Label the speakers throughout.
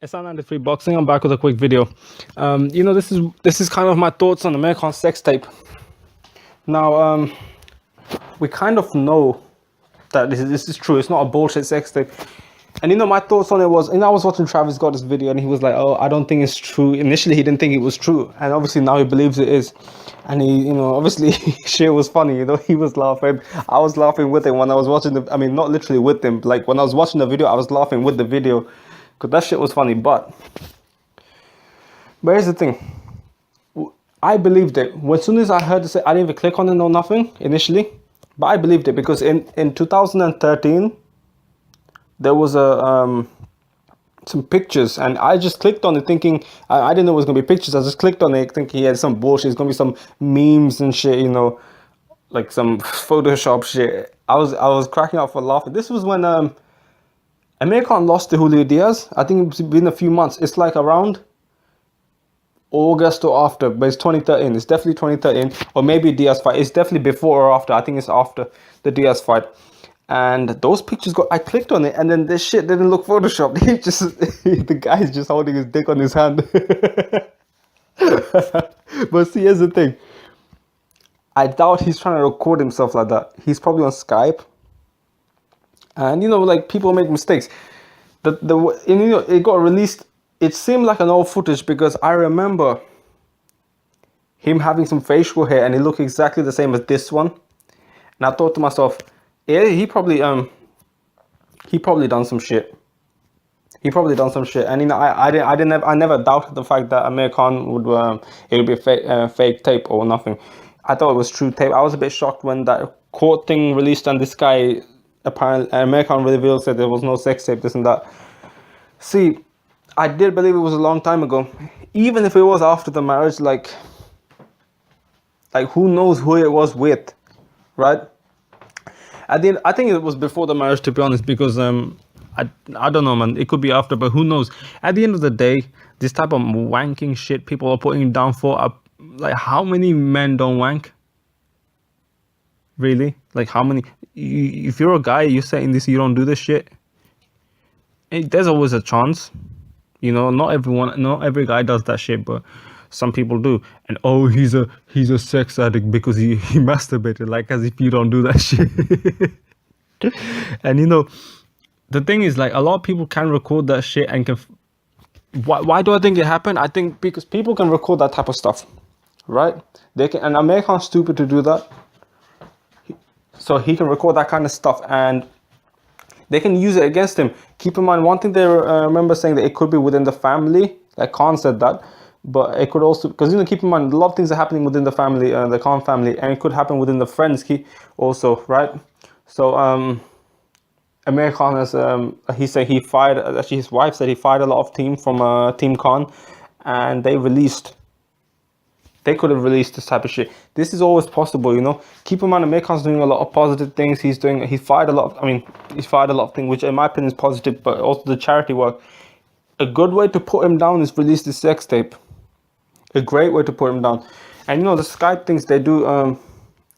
Speaker 1: It's not free boxing. I'm back with a quick video. This is kind of my thoughts on American sex tape. Now, we kind of know that this is true. It's not a bullshit sex tape. And my thoughts on it was, I was watching Travis Scott's video, and he was like, "Oh, I don't think it's true." Initially, he didn't think it was true, and obviously now he believes it is. And he, obviously, shit was funny. He was laughing. I was laughing with him when I was watching the. I mean, not literally with him. Like when I was watching the video, I was laughing with the video, because that shit was funny. But here's the thing. I believed it. As soon as I heard it, I didn't even click on it, no nothing initially. But I believed it because in 2013, there was some pictures, and I just clicked on it thinking, I didn't know it was going to be pictures. I just clicked on it thinking he had some bullshit. It's going to be some memes and shit, like some Photoshop shit. I was cracking up for laughing. This was when Amir Khan lost to Julio Diaz. I think it's been a few months. It's like around August or after, but it's 2013. It's definitely 2013, or maybe Diaz fight. It's definitely before or after. I think it's after the Diaz fight. And those pictures I clicked on it, and then this shit didn't look photoshopped. The guy's just holding his dick on his hand. But see, here's the thing. I doubt he's trying to record himself like that. He's probably on Skype. And like people make mistakes. It got released. It seemed like an old footage because I remember him having some facial hair, and it looked exactly the same as this one. And I thought to myself, yeah, he probably done some shit. And I never doubted the fact that Amir Khan would it would be a fake tape or nothing. I thought it was true tape. I was a bit shocked when that court thing released, and this guy apparently Amir Khan revealed said there was no sex tape, this and that. See, I did believe it was a long time ago, even if it was after the marriage. Like who knows who it was with, right? I think it was before the marriage, to be honest, because I don't know, man. It could be after, but who knows? At the end of the day, this type of wanking shit people are putting down for, like, how many men don't wank? Really? Like, how many? If you're a guy, you're saying this, you don't do this shit. There's always a chance, Not every guy does that shit, but some people do. And he's a sex addict because he masturbated, like as if you don't do that shit. And the thing is, like, a lot of people can record that shit and can. Why do I think it happened? I think because people can record that type of stuff, right? They can, and Americans stupid to do that. So he can record that kind of stuff, and they can use it against him. Keep in mind, one thing they remember saying that it could be within the family. Like Khan said that, but it could also, because keep in mind, a lot of things are happening within the family, the Khan family, and it could happen within the friends also, right? So Amir Khan has he said he fired. Actually, his wife said he fired a lot of team from Team Khan, and they could have released this type of shit. This is always possible, Keep in mind, Amir Khan's doing a lot of positive things. He fired a lot of things, which in my opinion is positive, but also the charity work. A good way to put him down is release the sex tape. A great way to put him down. And the Skype things, they do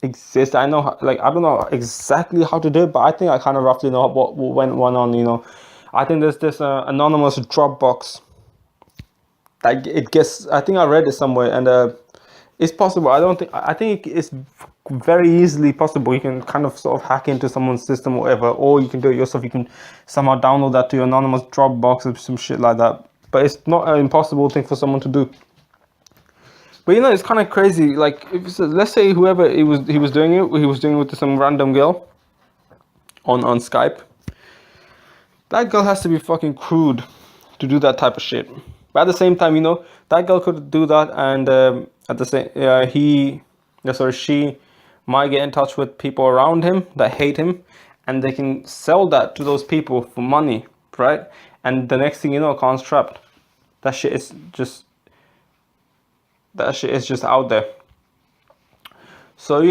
Speaker 1: exist. I know, I don't know exactly how to do it, but I think I kind of roughly know what went on, I think there's this anonymous Dropbox. I think I read it somewhere, and it's possible. I think it's very easily possible. You can kind of sort of hack into someone's system or whatever, or you can do it yourself. You can somehow download that to your anonymous Dropbox or some shit like that. But it's not an impossible thing for someone to do. But it's kind of crazy. Like, let's say whoever he was doing it with some random girl on Skype. That girl has to be fucking crude to do that type of shit. But at the same time, that girl could do that, and at the same, she might get in touch with people around him that hate him, and they can sell that to those people for money, right? And the next thing you know, Khan's trapped. That shit is just out there. So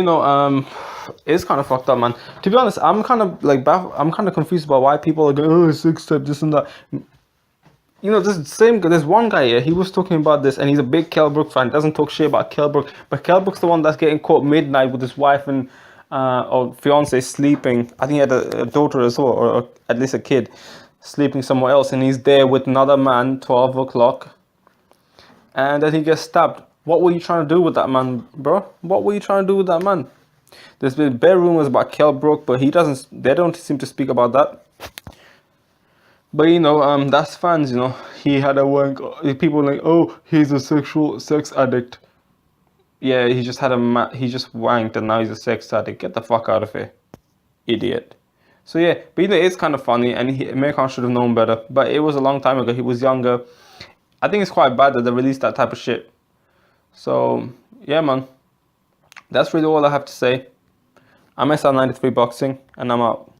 Speaker 1: it's kind of fucked up, man. To be honest, I'm kind of confused about why people are going, sex tape, this and that. There's one guy here, he was talking about this, and he's a big Kell Brook fan, doesn't talk shit about Kell Brook, but Kell Brook's the one that's getting caught midnight with his wife and or fiance sleeping. I think he had a daughter as well, or at least a kid. sleeping somewhere else, and he's there with another man, 12 o'clock, and then he gets stabbed. What were you trying to do with that man, bro? What were you trying to do with that man? There's been bare rumors about Kell Brook, but they don't seem to speak about that. But you know, that's fans, you know. He had a wank. People are like, oh, he's a sex addict. Yeah, he just he just wanked and now he's a sex addict. Get the fuck out of here, idiot. So yeah, but you know, it's kind of funny, and American should have known better. But it was a long time ago. He was younger. I think it's quite bad that they released that type of shit. So yeah, man, that's really all I have to say. I'm SR93 Boxing, and I'm out.